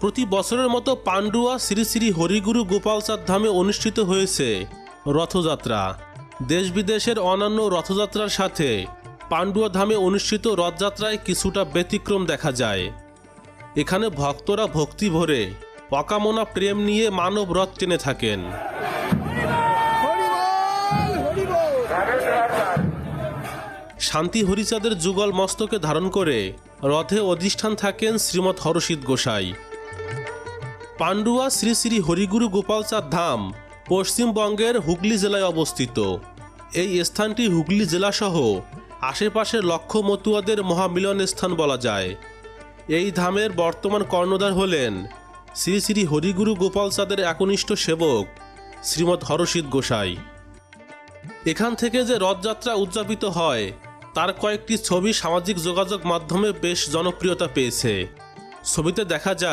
প্রতি বছরের মতো পান্ডুয়া শ্রী শ্রী হরিগুরু গোপালচাঁদ ধামে অনুষ্ঠিত হয়েছে রথযাত্রা। দেশ বিদেশের অন্যান্য রথযাত্রার সাথে পান্ডুয়া ধামে অনুষ্ঠিত রথযাত্রায় কিছুটা ব্যতিক্রম দেখা যায়। এখানে ভক্তরা ভক্তি ভরে অকামনা প্রেম নিয়ে মানব রথ টেনে থাকেন। শান্তি হরিচাঁদের যুগল মস্তকে ধারণ করে রথে অধিষ্ঠান থাকেন শ্রীমৎ হরসিদ্ধ গোসাই। পান্ডুয়া শ্রী শ্রী হরিগুরু গোপালচাঁদ ধাম পশ্চিমবঙ্গের হুগলি জেলায় অবস্থিত। এই স্থানটি হুগলি জেলাসহ আশেপাশের লক্ষ মতুয়াদের মহামিলন স্থান বলা যায়। এই ধামের বর্তমান কর্ণধার হলেন শ্রী শ্রী হরিগুরু গোপালচাঁদের একনিষ্ঠ সেবক শ্রীমৎ হরসিদ্ধ গোসাই। এখান থেকে যে রথযাত্রা উদযাপিত হয় তার কয়েকটি ছবি সামাজিক যোগাযোগ মাধ্যমে বেশ জনপ্রিয়তা পেয়েছে। ছবিতে দেখা যায়